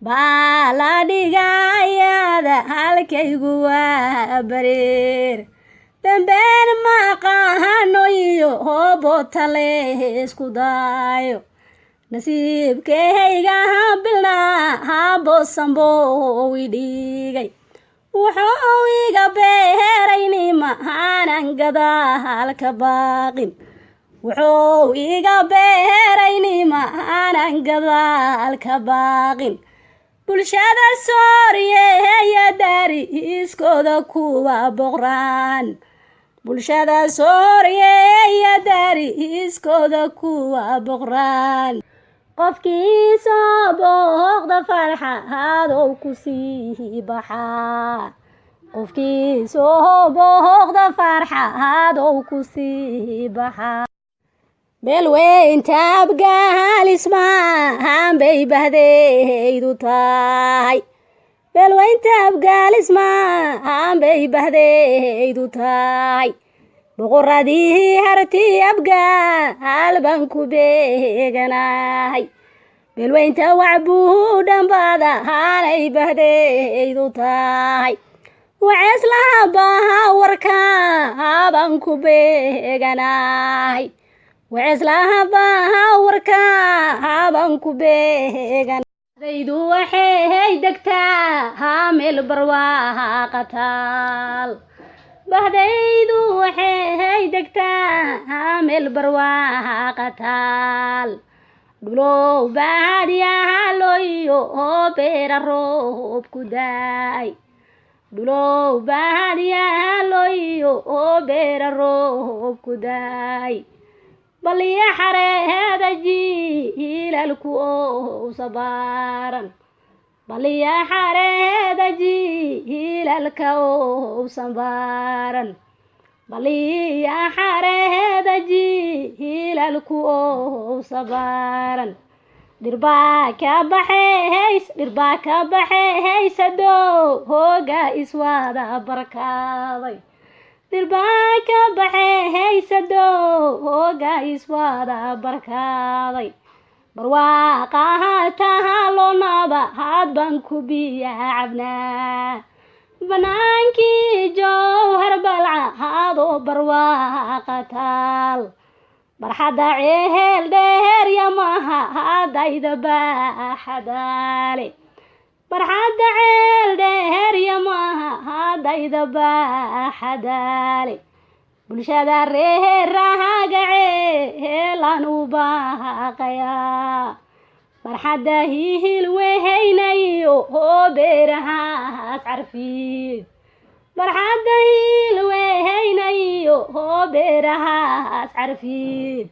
baala dhigayada halkaygu waa bareer dambeer maqaano iyo hoobotale isku dayo nasiibkayga bilna haboosanbo idhigay wuxuu iga beerayni mahaanan gadaalka baaqin wuxuu iga beerayni mahaanan gadaalka baaqin bulshada Soomaaliyeed dariiskooda kuwa boqraan bulshada Soomaaliyeed dariiskooda kuwa boqraan qofkii soo booqda farxad oo ku sii baxaa qofkii soo booqda farxad oo ku sii baxaa beelweynta Abgaalismaan bay bahdaydu tahay beelweynta Abgaalismaan bay bahdaydu tahay boqoradii harti Abgaal baan ku beeganahay beelweynta wacbuu dhanbada hanay bahdaydu tahay waceeslaha baha warka baan ku beeganahay waceeslaha baha warka baan ku beeganahay waxay degtaa meel barwaaqatal bahdaydu waxay degtaa meel barwaaqatal dhulow baadiyaha looyo beera roob ku daay dhulow baadiyaha looyo beera roob ku daay baliya xareeda jiilalku oo sabaaran baliya xareeda jiilalka oo sabaaran baliya xareeda jiilalku oo sabaaran dirbaa ka baxaysa hooga iswada barkaaday dirbaa ka baxaysa hooga iswada barkaaday barwaaqaha tahalonaba hadban ku biyacabnaa banaankii jowhar balcahado barwaaqatal barxada cehel dheer yamaha hadayda baaxadaale barxada ceel dheer yamaha hadayda baaxadaale bulshada reerahaga ceelan u baaqayaa barxada hihil wehaynayo beerahaas carfiid barxada hihil wehaynayo beerahaas carfiid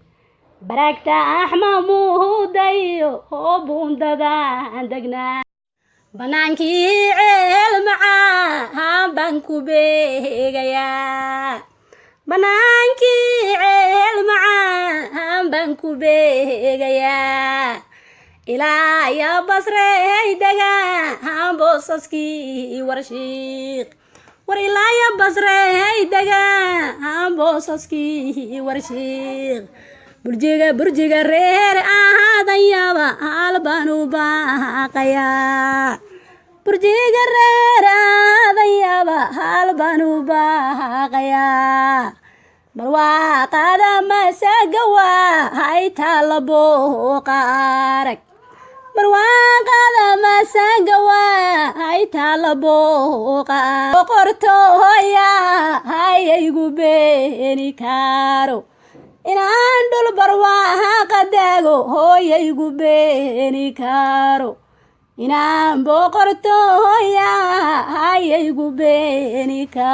baragta axmamuudayo buundadan degnaa banaankii ceel macaan baan ku beegayaa banaankii ceel macaan baan ku beegayaa ilaa ya basrey degaan boosaskii warshiiq war ilaa ya basrey degaan boosaskii warshiiq burjiga reer ahaadanyaba halbaan u baaqayaa burjiga reer ahaadanyaba halbaan u baaqayaa barwaaqada masaga waay taala booqa arag barwaaqada masaga waay taala booqa boqortooya hayaygu beeni karo inaan dhul barwaaqa daago hooyaygu beeni karo inaan boqortooya hayaygu beeni karo